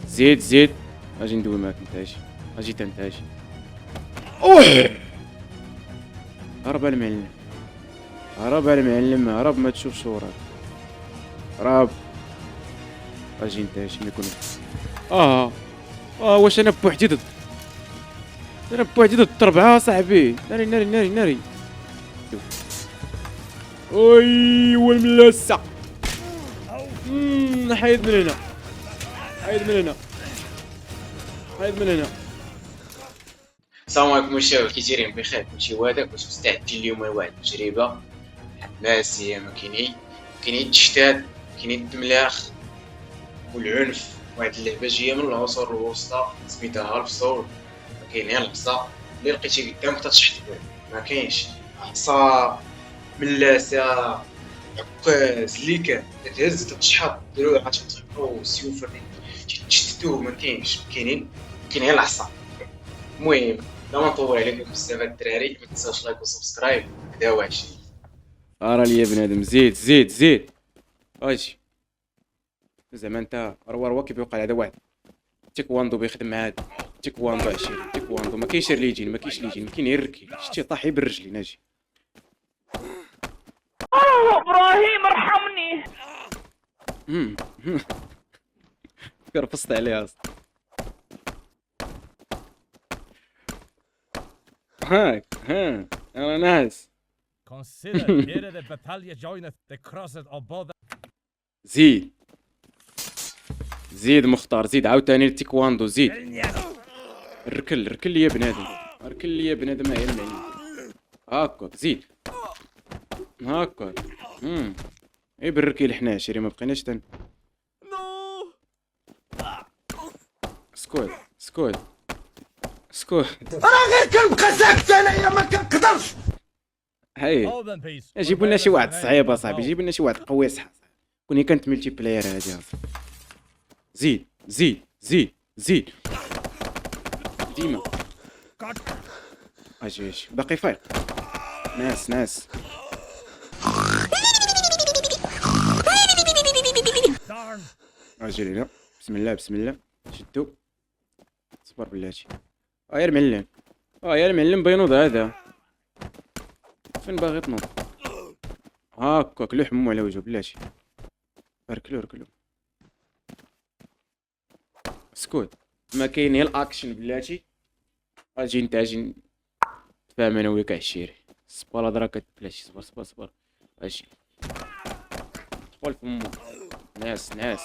زيد زيد. اجي ندوي معاك انت، اجي انت اجي. اوه هرب المعلم، هرب المعلم، هرب ما تشوفش وراك، هرب. اجي انت اجي ما يكون. واش انا بوحدي ضد، انا بوحدي ضد الربعه صاحبي. ناري ناري ناري ناري. اوي والملاسه. حيد من هنا، حيد من هنا، حيد من هنا. السلام عليكم الشباب، كي دايرين؟ بخير؟ كلشي وادك؟ واش مستعدين اليوم لواحد التجربه حماسيه؟ ما كاينين التشتات، كاينين الدملاخ والعنف. واحد اللعبه جايه من العصور الوسطى سميتها هالف سول. ما كاين غير الحصى اللي لقيتي قدامك تتشحط به، ما كاينش حصى ملاسه عكاز اللي كان تتهز تتشحط دروع تطيحو سيوف تشتتوه. ما كاينش، كاين غير العصا. المهم لا ما نطول عليكم بزاف الدراري، ما تنساوش لايك وسبسكرايب. هذا هو الشيء. لي يا بنادم، زيد زيد زيد. اجي زعما انت روا كيبقى هذا واحد تيكواندو بيخدم مع هذا تيكواندو عشيري، تيكواندو ما كاينش ريجين، ما كاينش ليجين، ما كاين غير ركي. شتي طاحي بالرجلين. اجي ابراهيم ارحمني. كرفصت عليها اصلا. ها انا ناس. Consider here the battalion joineth the crosses of both. زيد زيد مختار، زيد عاوتاني التيكواندو، زيد. ركل لي يا بنادم، ركل لي يا بنادم. هاي المعين هاكاك، زيد هاكاك. اي بالركي لحنا عشيري، ما بقيناش سكوت سكوت سكوت. راه غير كنبقى ساكت انايا ما كنقدرش. هاي Hold in peace. جيبوا لنا شي واحد صعيب اصاحبي، جيبوا لنا شي واحد قوي صح. كوني كانت ملتي بلاير هادي اصاحبي. زيد زيد زيد زيد ديما. اجي باقي فايق. ناس Darn. اجي لينا. بسم الله بسم الله. شدو صبر بلاتي. يا المعلم، يا المعلم بينوض هذا. فين باغي تنوض؟ هاكاك لو حمو على وجهه بلاتي. ركلو سكوت. ما كاين غير الاكشن بلاتي. اجي انت اجي تفاهم انا وياك عشيري. الصباله دراك بلاتي. صبر اجي دخل في امو. ناس نعاس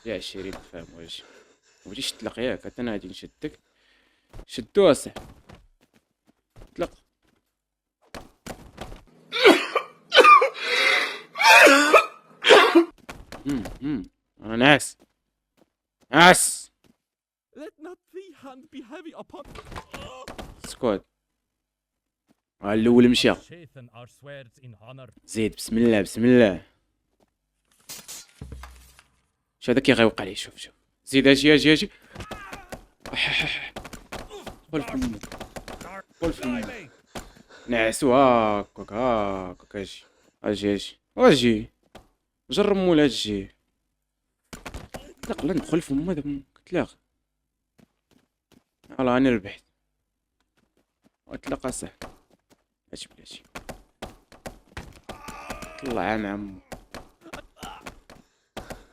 يا عشيري تفاهم. واجي بغيتيش تطلق ياك؟ حتى انا غادي نشدك. شدو اصاحبي، طلق. انا ناس. Let not thy hand be heavy upon. سكوت. الاول مشى. Sheathen our swords in honor. زيد بسم الله بسم الله. شو هذا كي غيوقع لي؟ شوف زيد اجي قول فمو نعسو. هاكاك اجي جرب مولا اجي. لا ندخل فمو هذا كتلاق. يلا انا ربحت واتلقى صح. اجي بلاتي طلع مع عمو.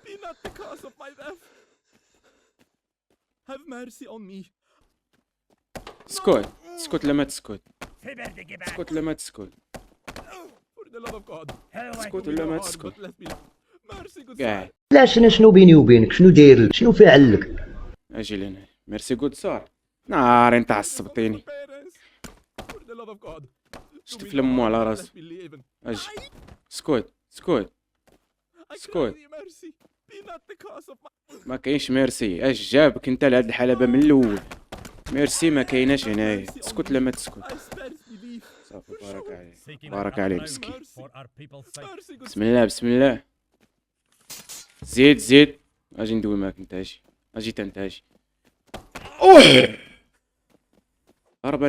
Be not the cause of my death. Have mercy on me. سكوت لما تسكت. For the love of God. سكوت ولا ما تسكت. But let me. Mercy, good قاعد علاش انا شنو بيني وبينك؟ شنو داير لك؟ شنو فاعل لك؟ اجي لهنا. ميرسي جود صار. نار انت عصبتيني. parents. For the love of God. شفت في لمو على راسو. Let me live. اجي سكوت I Squad. cry thee mercy. Be not the cause of my. ما كاينش ميرسي. اش جابك انت لهاد الحلبة من الاول؟ ميرسي ما كايناش هنايا. اسكت لما تسكت. I spared belief. صافي بارك عليه، Seeking بارك our عليه lives مسكين. for our people's sake. Mercy, good بسم الله. زيد اجي ندوي معاك انت. اجي انت اجي. هرب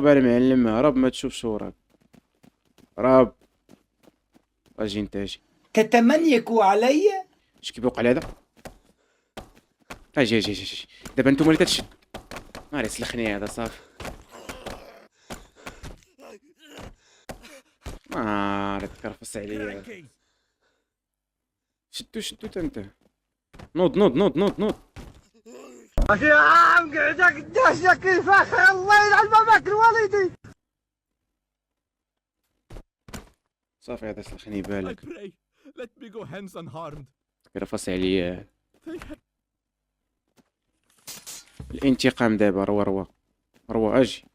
المعلم، هرب ما تشوفش وراك، هرب. اجي انت اجي. تتمنيك علي؟ اش كيبوق على هذا؟ اجي اجي اجي. دابا نتوما اللي تتشد. ناري سلخني هذا صافي. تكرفس عليا. شدو شدو تا انت. نوض نوض نوض نوض نوض. يا عم قعدة قداش كيف اخي الله يلعن ما ماكل والدي. صافي هذا سلخني بالك. I pray, let me go hence unharmed. تكرفس عليا. الانتقام دابا روا اجي.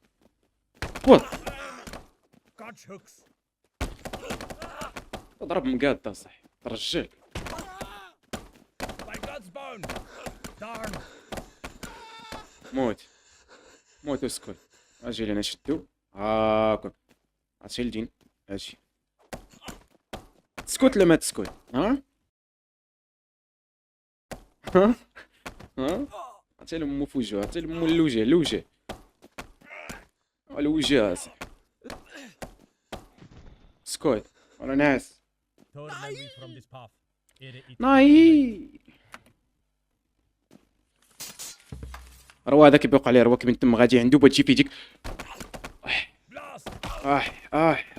وات God's hooks. ضرب مقاد صح. رجال. By God's bone. Darn. موت واسكت. اجي لنا شدو هاكا. عرفتي الجين اجي. تسكت لما تسكت. ها عرفتي لمو في وجهها. عرفتي لمو الوجه الوجه صح. سكوت ولا ناس. Turn away from this path. ناي روا هذاك يبوق عليه. روا كي تم غادي عنده بغا تجي فيجيك.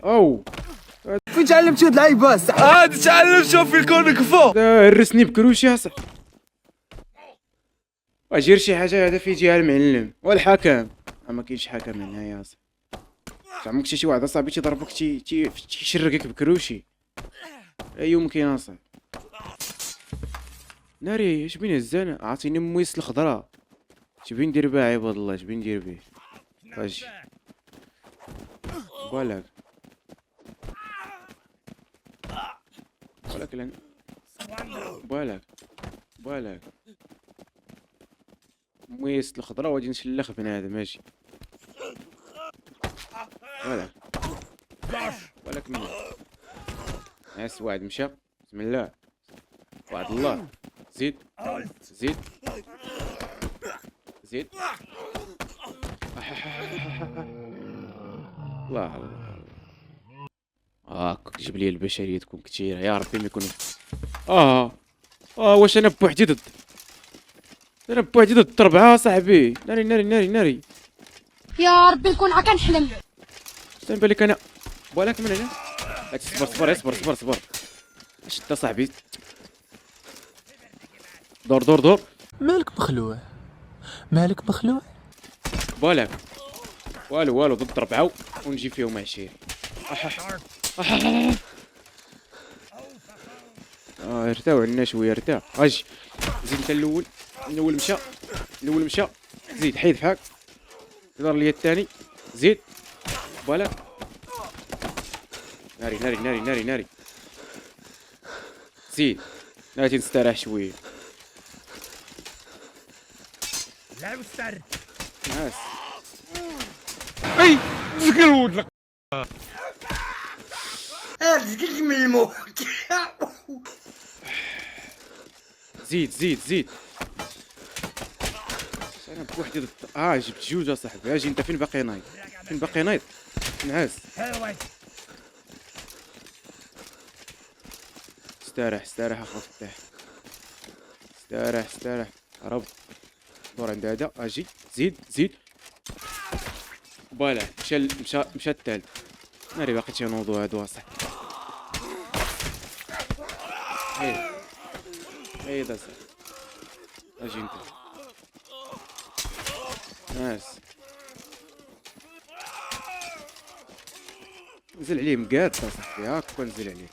او فين تعلمت هاد اللعيبه؟ عاد تعلم شوف في كونك فوق. هرسني بكروشي يا صاحبي. اجير شي حاجه هذا في جهه المعلم والحكم. ما كاينش حكم هنا يا صاحبي. زعما شي واحد اصاحبي تيضربك تيشرقك بكروشي. لا يمكن اصاحبي. ناري اش بين الزانه. عطيني مويس الخضراء. اش بين ندير بها عباد الله؟ اش بين ندير به؟ اجي بالك لان بالك مويس الخضراء وغادي نشلخ بنادم. ماشي بالك مني. ناس واحد مشى. بسم الله وعد الله. زيد الله جيب لي البشريه تكون كثيره يا ربي. ما يكون واش انا بوحدي ضد الربعه صاحبي. ناري يا ربي نكون عا كنحلم. استنى بالك انا بالك من هنا. صبر شد صاحبي. دور مالك مخلوع بالك. والو ضد ربعه ونجي فيهم 20. ارتاو عنا شويه ارتاح. اجي زيد انت الاول مشى. زيد حيد فحاك. دار لي الثاني. زيد بالك. ناري زيد. ناري نستراح شويه. لا وسر. ناس دقيق من الموت. زيد انا بوحدي ضد. جبت جوج اصاحبي. اجي انت فين باقي نايض نعاس. استراح اخو فتاح. استراح ربط. دور عند هذا. اجي زيد بالك. مشى الثالث. ناري باقي تينوضو هادو اصاحبي. هيدا صاحبي. اجي انت ناس. نزل عليه مقاد صاحبي. هاكا نزل عليه.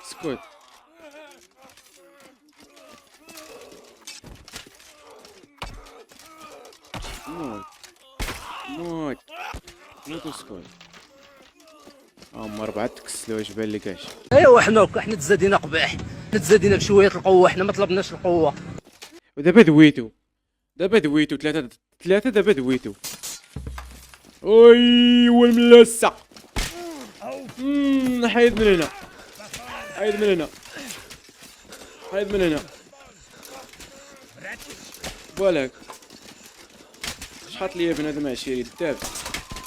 اسكت. موت اسكت. هما 4 تكسلوا. اش بان لك؟ ايوا حنا تزادينا قباح. تزادينا بشويه القوه. حنا ما طلبناش القوه. ودابا دويتو 3 دابا دويتو. ايوا الملاسه. حيد من هنا بالك. شحال ليا بنادم 20 داب.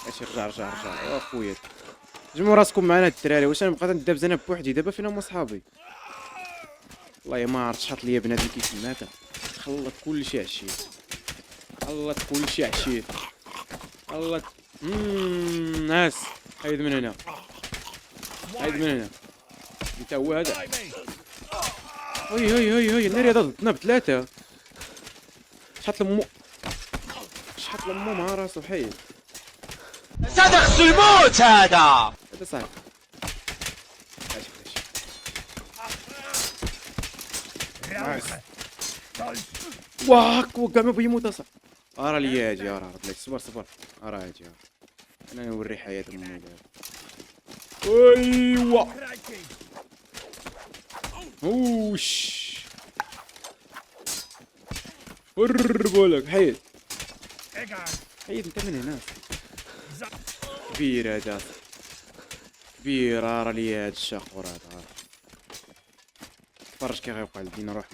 اش رجع اخويا. جمعوا راسكم معنا الدراري. واش انا بقيت ندابز انا بوحدي دابا؟ فين هما صحابي؟ والله ما عرفت شحال ليا بنادم كيف هكا. خلط كلشي عشيت، خلط كلشي عشيت، خلط. ناس هايد من هنا، هايد من هنا. انت هو هذا. هاي هاي هاي هاي الناري هذا ضدنا بثلاثة. شحال لمو، شحال لمو مع راسو حيد. هذا خصو يموت هذا. هذا صعب. واك وكاع ما بغى يموت اصاحبي. راه ليا اجي، راه بلاتي صبر صبر. راه اجي انا نوري حياة امي دابا. ايوا اوش قربولك. حيد حيد انت من هنا. كبير هذا، كبير. راه ليا هاد الشاقور هذا. تفرج كي غيوقع لدينا روح.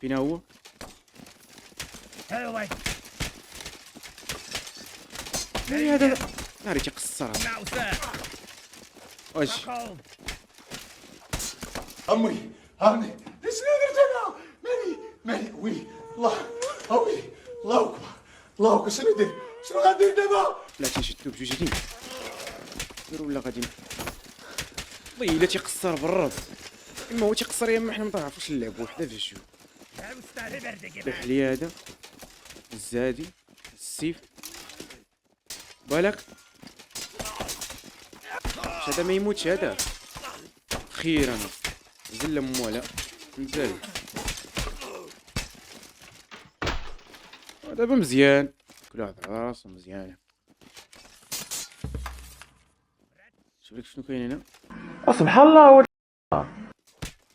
فين هو؟ هذا ناري تيقصر هذا. واش امي هاني ليش قدرت انا ماني ويلي الله ويلي الله اكبر الله اكبر. شنو ندير؟ شنو غندير دابا؟ لا تنشدو بجوجين ديرو ولا غادي. والله الا تيقصر بالراس. اما هو تيقصر يا اما حنا متعرفوش نلعبو وحده في الجو. الحلي هذا الزادي السيف بالك. هذا ما يموتش هذا. خير انا زل مو لا نزل. دابا مزيان، كل واحد على راسو مزيان. شوف لك شنو كاين هنا. سبحان الله.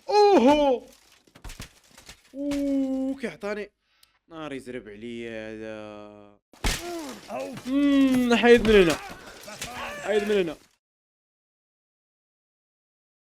اوهو كيعطاني نار يزرب عليا هذا. حيد من هنا، حيد من هنا.